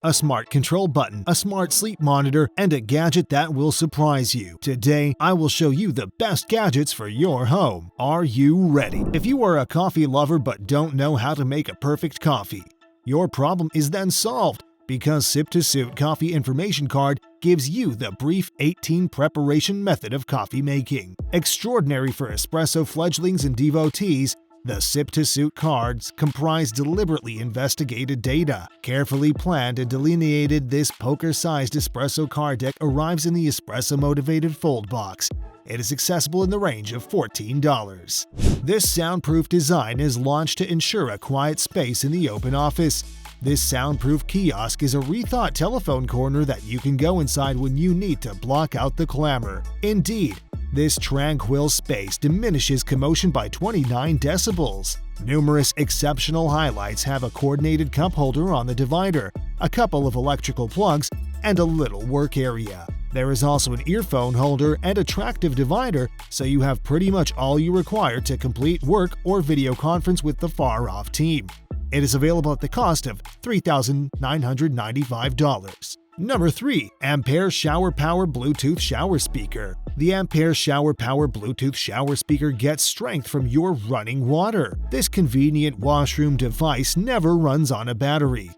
a smart control button, a smart sleep monitor, and a gadget that will surprise you. Today, I will show you the best gadgets for your home. Are you ready? If you are a coffee lover but don't know how to make a perfect coffee, your problem is then solved because Sip to Suit Coffee Information Card gives you the brief 18 preparation method of coffee making. Extraordinary for espresso fledglings and devotees, the Sip to Suit cards comprise deliberately investigated data. Carefully planned and delineated, this poker-sized espresso card deck arrives in the espresso-motivated fold box. It is accessible in the range of $14. This soundproof design is launched to ensure a quiet space in the open office. This soundproof kiosk is a rethought telephone corner that you can go inside when you need to block out the clamor. Indeed, this tranquil space diminishes commotion by 29 decibels. Numerous exceptional highlights have a coordinated cup holder on the divider, a couple of electrical plugs, and a little work area. There is also an earphone holder and attractive divider, so you have pretty much all you require to complete work or video conference with the far-off team. It is available at the cost of $3,995. Number 3. Ampere Shower Power Bluetooth Shower Speaker. The Ampere Shower Power Bluetooth Shower Speaker gets strength from your running water. This convenient washroom device never runs on a battery.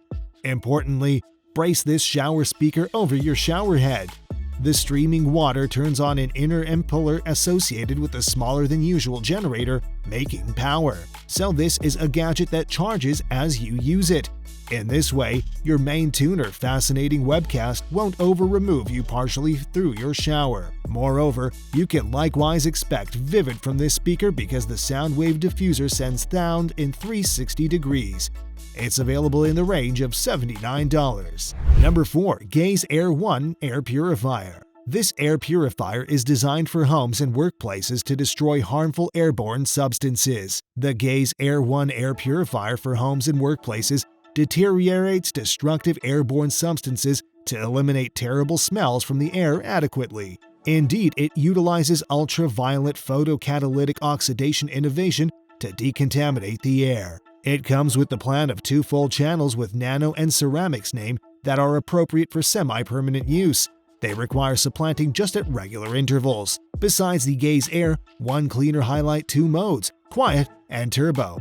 Importantly, brace this shower speaker over your shower head. The streaming water turns on an inner impeller associated with a smaller than usual generator, making power. So this is a gadget that charges as you use it. In this way, your main tuner fascinating webcast won't over-remove you partially through your shower. Moreover, you can likewise expect vivid from this speaker because the sound wave diffuser sends sound in 360 degrees. It's available in the range of $79. Number 4. Gaze Air 1 Air Purifier. This air purifier is designed for homes and workplaces to destroy harmful airborne substances. The Gaze Air 1 Air Purifier for homes and workplaces deteriorates destructive airborne substances to eliminate terrible smells from the air adequately. Indeed, it utilizes ultraviolet photocatalytic oxidation innovation to decontaminate the air. It comes with the plan of 2 full channels with nano and ceramics name that are appropriate for semi-permanent use. They require supplanting just at regular intervals. Besides the Gaze Air, one cleaner highlight 2 modes, quiet and turbo.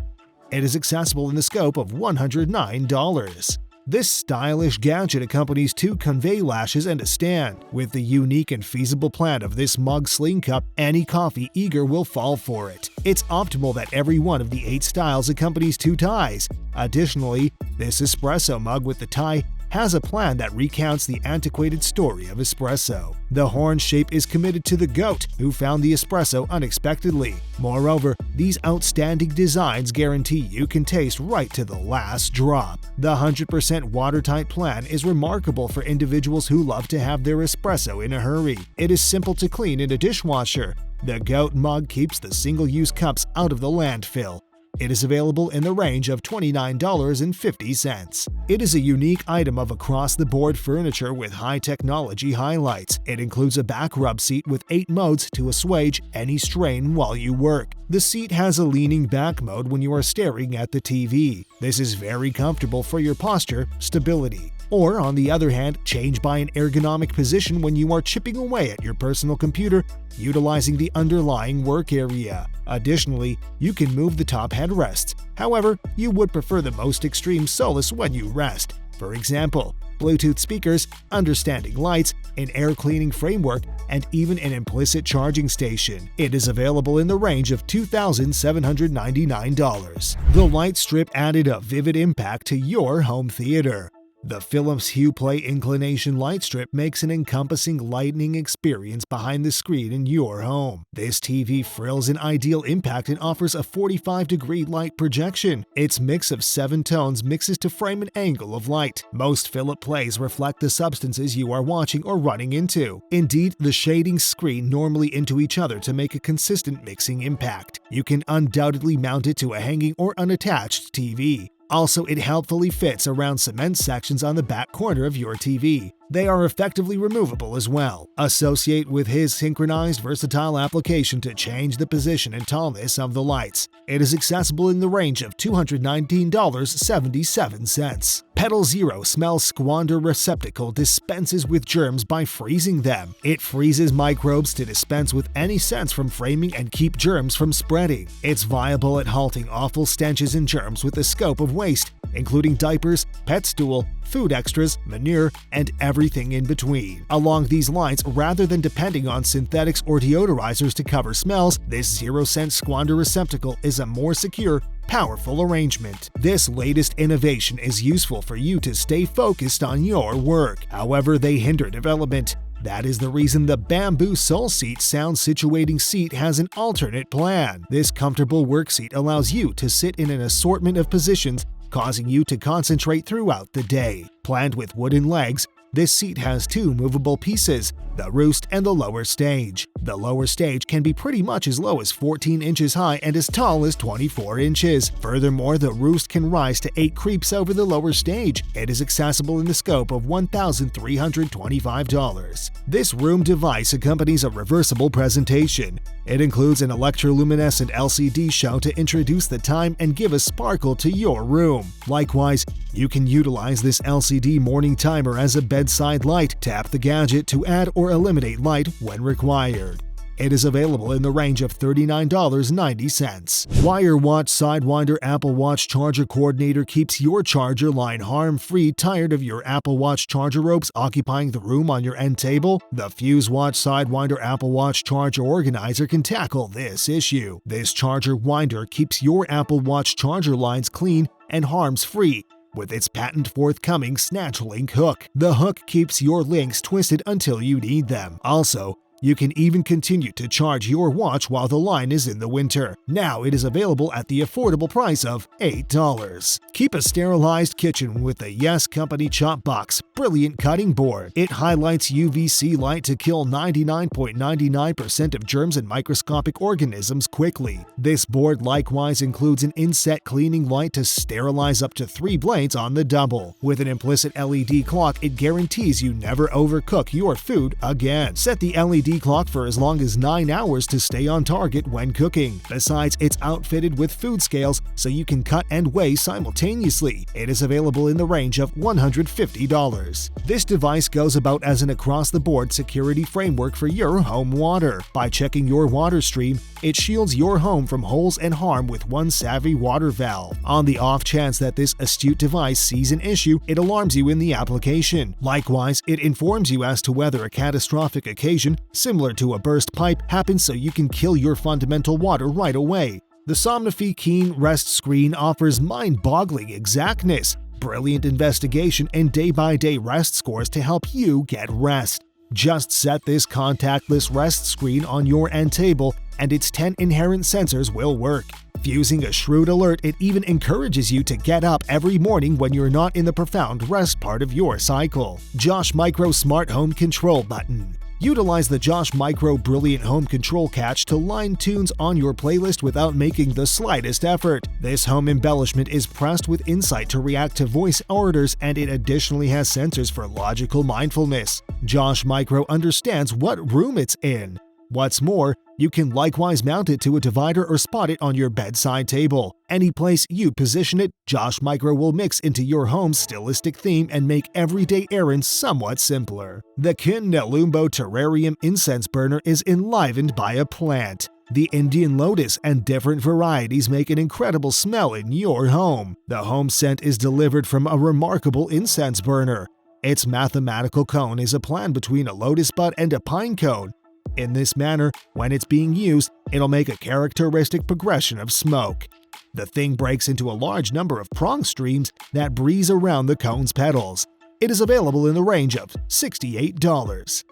It is accessible in the scope of $109. This stylish gadget accompanies 2 convey lashes and a stand. With the unique and feasible plan of this mug sling cup, any coffee eager will fall for it. It's optimal that every one of the 8 styles accompanies 2 ties. Additionally, this espresso mug with the tie has a plan that recounts the antiquated story of espresso. The horn shape is committed to the goat who found the espresso unexpectedly. Moreover, these outstanding designs guarantee you can taste right to the last drop. The 100% watertight plan is remarkable for individuals who love to have their espresso in a hurry. It is simple to clean in a dishwasher. The goat mug keeps the single-use cups out of the landfill. It is available in the range of $29.50. It is a unique item of across-the-board furniture with high-technology highlights. It includes a back rub seat with 8 modes to assuage any strain while you work. The seat has a leaning back mode when you are staring at the TV. This is very comfortable for your posture stability. Or, on the other hand, change by an ergonomic position when you are chipping away at your personal computer, utilizing the underlying work area. Additionally, you can move the top headrests. However, you would prefer the most extreme solace when you rest. For example, Bluetooth speakers, understanding lights, an air cleaning framework, and even an implicit charging station. It is available in the range of $2,799. The light strip added a vivid impact to your home theater. The Philips Hue Play Inclination Light Strip makes an encompassing lighting experience behind the screen in your home. This TV frills an ideal impact and offers a 45-degree light projection. Its mix of 7 tones mixes to frame an angle of light. Most Philips Plays reflect the substances you are watching or running into. Indeed, the shadings screen normally into each other to make a consistent mixing impact. You can undoubtedly mount it to a hanging or unattached TV. Also, it helpfully fits around cement sections on the back corner of your TV. They are effectively removable as well. Associate with his synchronized versatile application to change the position and tallness of the lights. It is accessible in the range of $219.77. Petal Zero Smell Squander Receptacle dispenses with germs by freezing them. It freezes microbes to dispense with any scents from framing and keep germs from spreading. It's viable at halting awful stenches and germs with the scope of waste, including diapers, pet stool, food extras, manure, and everything in between. Along these lines, rather than depending on synthetics or deodorizers to cover smells, this zero-scent squander receptacle is a more secure, powerful arrangement. This latest innovation is useful for you to stay focused on your work. However, they hinder development. That is the reason the Bamboo Soul Seat sound situating seat has an alternate plan. This comfortable work seat allows you to sit in an assortment of positions, causing you to concentrate throughout the day. Planned with wooden legs, this seat has two movable pieces, the roost and the lower stage. The lower stage can be pretty much as low as 14 inches high and as tall as 24 inches. Furthermore, the roost can rise to 8 creeps over the lower stage. It is accessible in the scope of $1,325. This room device accompanies a reversible presentation. It includes an electroluminescent LCD show to introduce the time and give a sparkle to your room. Likewise, you can utilize this LCD morning timer as a bedside light. Tap the gadget to add or eliminate light when required. It is available in the range of $39.90. Wire Watch Sidewinder Apple Watch Charger Coordinator keeps your charger line harm-free. Tired of your Apple Watch charger ropes occupying the room on your end table? The Fuse Watch Sidewinder Apple Watch Charger Organizer can tackle this issue. This charger winder keeps your Apple Watch charger lines clean and harms-free with its patent forthcoming Snatch Link hook. The hook keeps your links twisted until you need them. Also, you can even continue to charge your watch while the line is in the winter. Now it is available at the affordable price of $8. Keep a sterilized kitchen with the Yes Company Chop Box Brilliant Cutting Board. It highlights UVC light to kill 99.99% of germs and microscopic organisms quickly. This board likewise includes an inset cleaning light to sterilize up to 3 blades on the double. With an implicit LED clock, it guarantees you never overcook your food again. Set the LED clock for as long as 9 hours to stay on target when cooking. Besides, it's outfitted with food scales so you can cut and weigh simultaneously. It is available in the range of $150. This device goes about as an across-the-board security framework for your home water. By checking your water stream, it shields your home from holes and harm with one savvy water valve. On the off chance that this astute device sees an issue, it alarms you in the application. Likewise, it informs you as to whether a catastrophic occasion similar to a burst pipe happens so you can kill your fundamental water right away. The Somnify Keen Rest Screen offers mind-boggling exactness, brilliant investigation, and day-by-day rest scores to help you get rest. Just set this contactless rest screen on your end table and its 10 inherent sensors will work. Fusing a shrewd alert, it even encourages you to get up every morning when you're not in the profound rest part of your cycle. Josh Micro Smart Home Control Button. Utilize the Josh Micro Brilliant Home Control Catch to line tunes on your playlist without making the slightest effort. This home embellishment is pressed with insight to react to voice orders, and it additionally has sensors for logical mindfulness. Josh Micro understands what room it's in. What's more, you can likewise mount it to a divider or spot it on your bedside table. Any place you position it, Josh Micro will mix into your home's stylistic theme and make everyday errands somewhat simpler. The Kin Nelumbo Terrarium Incense Burner is enlivened by a plant. The Indian lotus and different varieties make an incredible smell in your home. The home scent is delivered from a remarkable incense burner. Its mathematical cone is a plan between a lotus bud and a pine cone. In this manner, when it's being used, it'll make a characteristic progression of smoke. The thing breaks into a large number of prong streams that breeze around the cone's petals. It is available in the range of $68.